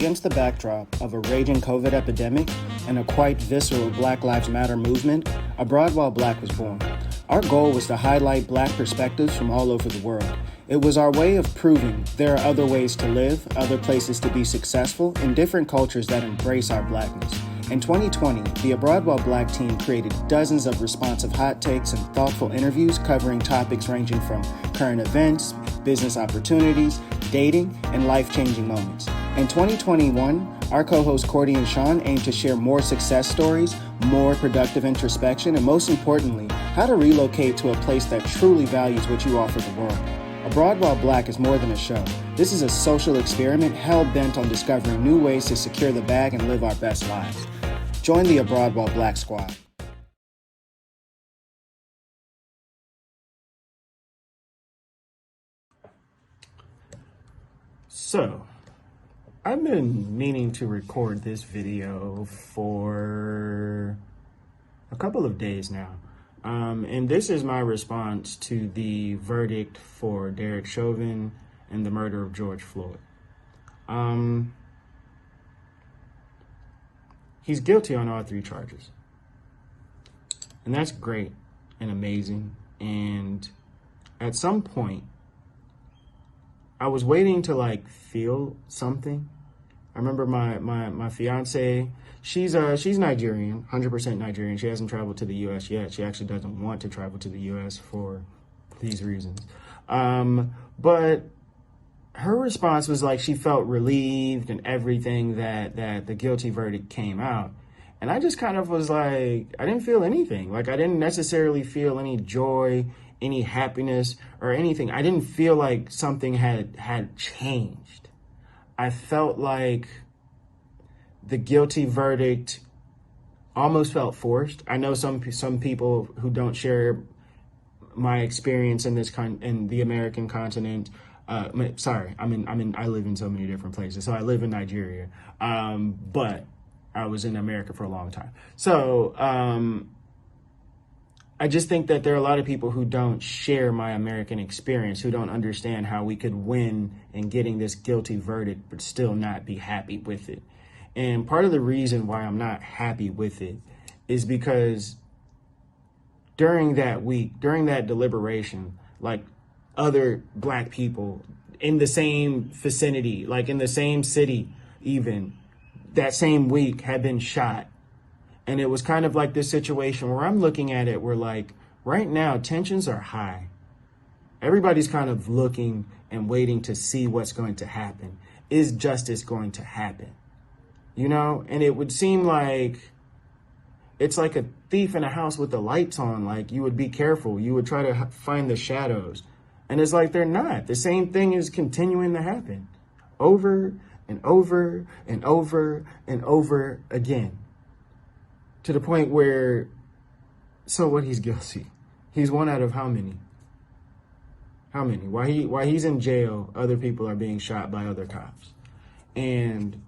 Against the backdrop of a raging COVID epidemic and a quite visceral Black Lives Matter movement, Abroad While Black was born. Our goal was to highlight Black perspectives from all over the world. It was our way of proving there are other ways to live, other places to be successful, in different cultures that embrace our Blackness. In 2020, the Abroad While Black team created dozens of responsive hot takes and thoughtful interviews covering topics ranging from current events, business opportunities, dating, and life-changing moments. In 2021, our co-hosts Cordy and Sean aim to share more success stories, more productive introspection, and most importantly, how to relocate to a place that truly values what you offer the world. Abroad While Black is more than a show. This is a social experiment hell-bent on discovering new ways to secure the bag and live our best lives. Join the Abroad While Black squad. So, I've been meaning to record this video for a couple of days now. And this is my response to the verdict for Derek Chauvin and the murder of George Floyd. He's guilty on all three charges. And that's great and amazing. And at some point, I was waiting to feel something. I remember my fiance, she's Nigerian, 100% Nigerian. She hasn't traveled to the US yet. She actually doesn't want to travel to the US for these reasons. But her response was she felt relieved and everything that the guilty verdict came out. And I just kind of was I didn't feel anything. I didn't necessarily feel any joy, any happiness or anything. I didn't feel like something had changed. I felt like the guilty verdict almost felt forced. I know some people who don't share my experience in in the American continent. I live in so many different places. So I live in Nigeria, but I was in America for a long time. So I just think that there are a lot of people who don't share my American experience, who don't understand how we could win in getting this guilty verdict, but still not be happy with it. And part of the reason why I'm not happy with it is because during that week, during that deliberation, other Black people in the same vicinity, in the same city, even that same week had been shot. And it was kind of this situation where I'm looking at it where right now tensions are high. Everybody's kind of looking and waiting to see what's going to happen. Is justice going to happen? And it would seem it's like a thief in a house with the lights on. You would be careful. You would try to find the shadows. And it's they're not. The same thing is continuing to happen over and over and over and over again. To the point where, so what, he's guilty. He's one out of how many? How many? While he's in jail, other people are being shot by other cops. And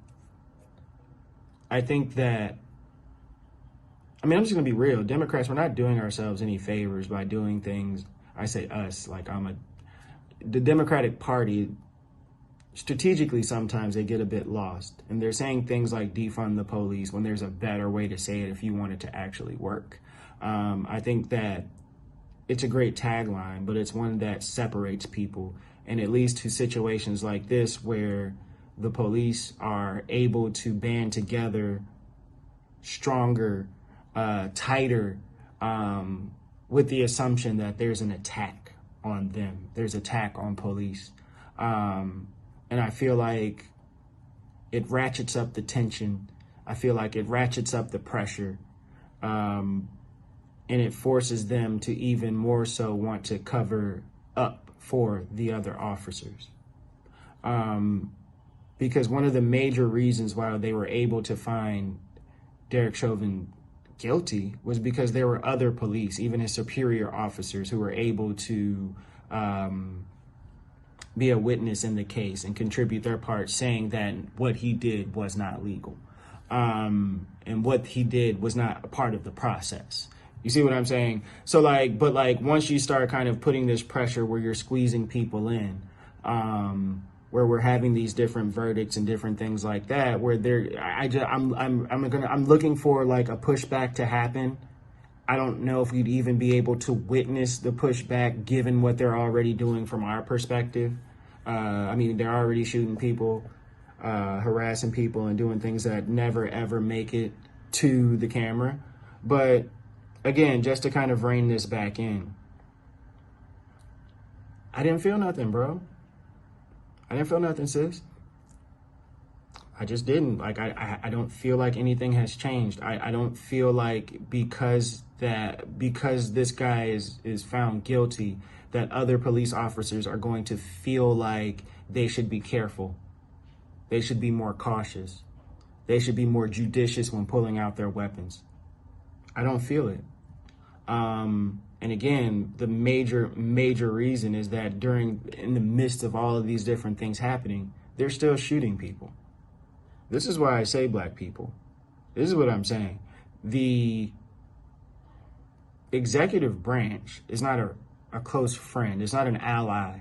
I think that, I'm just going to be real. Democrats, we're not doing ourselves any favors by doing things. I say us, the Democratic Party, strategically, sometimes they get a bit lost. And they're saying things like defund the police when there's a better way to say it if you want it to actually work. I think that it's a great tagline, but it's one that separates people. And it leads to situations like this where the police are able to band together stronger, tighter, with the assumption that there's an attack on them. There's attack on police. And I feel like it ratchets up the tension. I feel like it ratchets up the pressure. And it forces them to even more so want to cover up for the other officers. Because one of the major reasons why they were able to find Derek Chauvin guilty was because there were other police, even his superior officers, who were able to be a witness in the case and contribute their part, saying that what he did was not legal. And what he did was not a part of the process. You see what I'm saying? So once you start kind of putting this pressure where you're squeezing people in, where we're having these different verdicts and different things like that, where I'm looking for like a pushback to happen. I don't know if we'd even be able to witness the pushback given what they're already doing from our perspective. I mean, they're already shooting people, harassing people, and doing things that never ever make it to the camera. But again, just to kind of rein this back in, I didn't feel nothing, bro. I didn't feel nothing, sis. I just didn't. Like, I don't feel like anything has changed. I don't feel like because this guy is found guilty, that other police officers are going to feel like they should be careful. They should be more cautious. They should be more judicious when pulling out their weapons. I don't feel it. And again, the major reason is that in the midst of all of these different things happening, they're still shooting people. This is why I say black people. This is what I'm saying. The executive branch is not a close friend. It's not an ally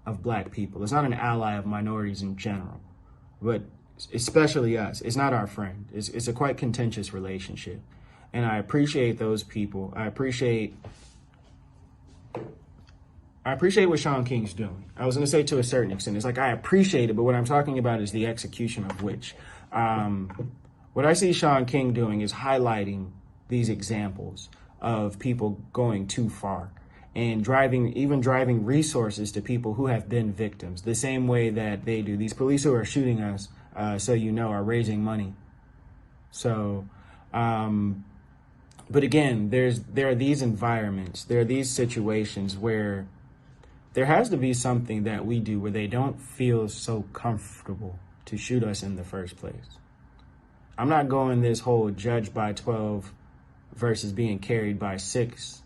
of black people. It's not an ally of minorities in general, but especially us. It's not our friend. It's a quite contentious relationship. And I appreciate those people. I appreciate what Sean King's doing. I was going to say to a certain extent, it's like I appreciate it, but what I'm talking about is the execution of which. What I see Sean King doing is highlighting these examples of people going too far and driving resources to people who have been victims, the same way that they do. These police who are shooting us, so you know, are raising money. So, but again, there are these environments, there are these situations where there has to be something that we do where they don't feel so comfortable to shoot us in the first place. I'm not going this whole judge by 12 versus being carried by 6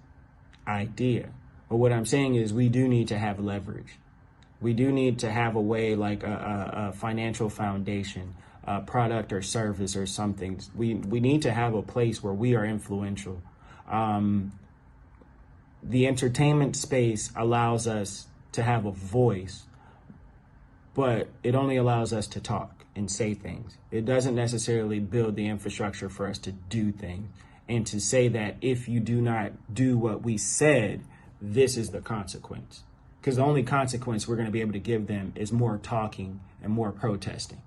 idea. But what I'm saying is we do need to have leverage. We do need to have a way, like a financial foundation, a product or service or something. We need to have a place where we are influential. The entertainment space allows us to have a voice, but it only allows us to talk and say things. It doesn't necessarily build the infrastructure for us to do things and to say that if you do not do what we said, this is the consequence. Because the only consequence we're going to be able to give them is more talking and more protesting,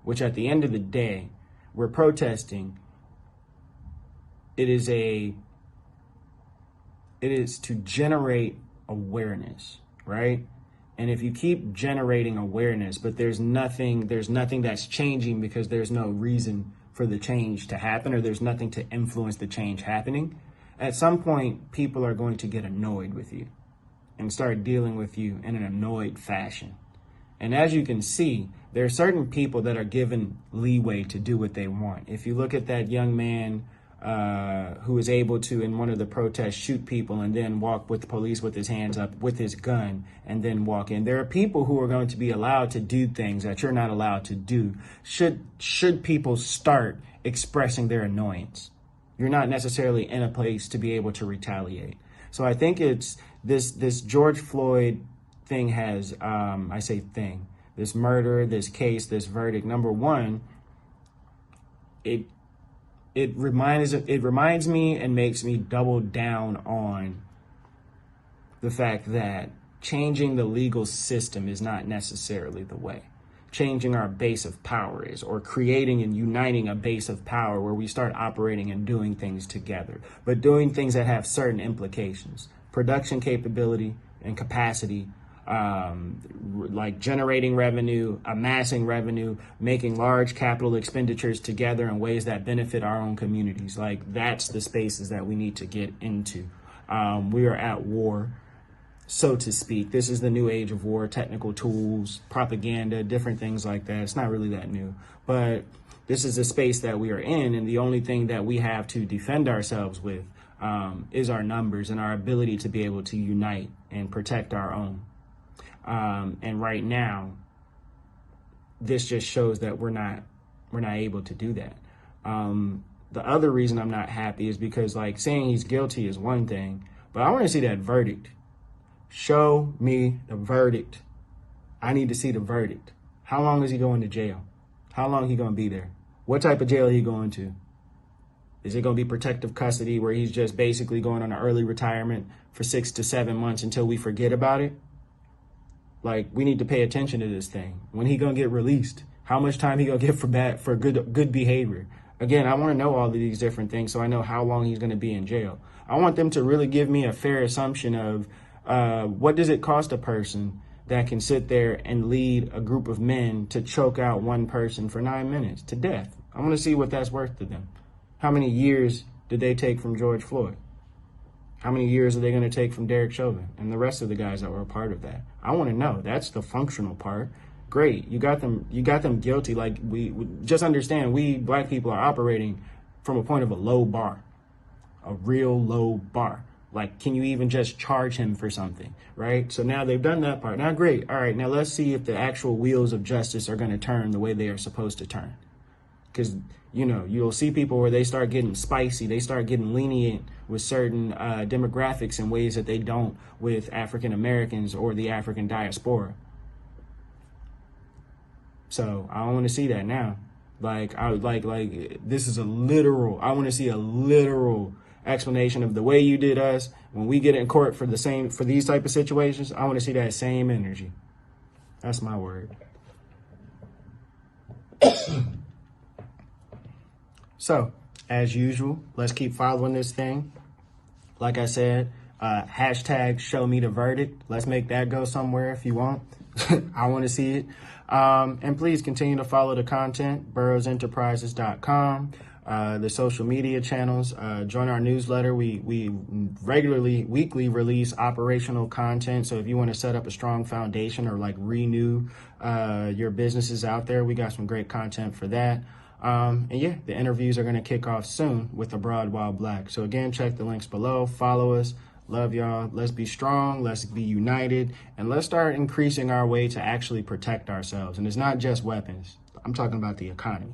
which at the end of the day, we're protesting. It is to generate awareness, right? And if you keep generating awareness, but there's nothing that's changing because there's no reason for the change to happen, or there's nothing to influence the change happening, at some point, people are going to get annoyed with you and start dealing with you in an annoyed fashion. And as you can see, there are certain people that are given leeway to do what they want. If you look at that young man who was able to, in one of the protests, shoot people and then walk with the police with his hands up with his gun and then walk in. There are people who are going to be allowed to do things that you're not allowed to do. Should people start expressing their annoyance, you're not necessarily in a place to be able to retaliate. So I think it's this George Floyd thing has, I say thing, this murder, this case, this verdict. Number one, it reminds me and makes me double down on the fact that changing the legal system is not necessarily the way. Changing our base of power is, or creating and uniting a base of power where we start operating and doing things together, but doing things that have certain implications, production capability and capacity, like generating revenue, amassing revenue, making large capital expenditures together in ways that benefit our own communities. Like, that's the spaces that we need to get into. We are at war, so to speak. This is the new age of war, technical tools, propaganda, different things like that. It's not really that new, but this is the space that we are in. And the only thing that we have to defend ourselves with is our numbers and our ability to be able to unite and protect our own. And right now, this just shows that we're not able to do that. The other reason I'm not happy is because, like, saying he's guilty is one thing, but I want to see that verdict. Show me the verdict. I need to see the verdict. How long is he going to jail? How long he going to be there? What type of jail are he going to? Is it going to be protective custody where he's just basically going on an early retirement for 6 to 7 months until we forget about it? Like, we need to pay attention to this thing. When he going to get released? How much time he going to get for good behavior? Again, I want to know all of these different things so I know how long he's going to be in jail. I want them to really give me a fair assumption of what does it cost a person that can sit there and lead a group of men to choke out one person for 9 minutes to death. I want to see what that's worth to them. How many years did they take from George Floyd? How many years are they going to take from Derek Chauvin and the rest of the guys that were a part of that? I want to know. That's the functional part. Great. You got them guilty. Like, we just understand, we black people are operating from a point of a low bar, a real low bar. Like, can you even just charge him for something, right? So now they've done that part. Now, great. All right, now let's see if the actual wheels of justice are going to turn the way they are supposed to turn. Because, you know, you'll see people where they start getting spicy. They start getting lenient with certain demographics in ways that they don't with African Americans or the African diaspora. So I want to see that now. Like, this is a literal, I want to see a literal explanation of the way you did us when we get in court for these type of situations. I want to see that same energy. That's my word. So, as usual, let's keep following this thing. Like I said, hashtag show me the verdict. Let's make that go somewhere if you want. I want to see it. And please continue to follow the content, burroughsenterprises.com, the social media channels. Join our newsletter. We regularly, weekly release operational content. So if you want to set up a strong foundation or like renew your businesses out there, we got some great content for that. And yeah, the interviews are going to kick off soon with Abroad While Black. So again, check the links below. Follow us. Love y'all. Let's be strong. Let's be united. And let's start increasing our way to actually protect ourselves. And it's not just weapons. I'm talking about the economy.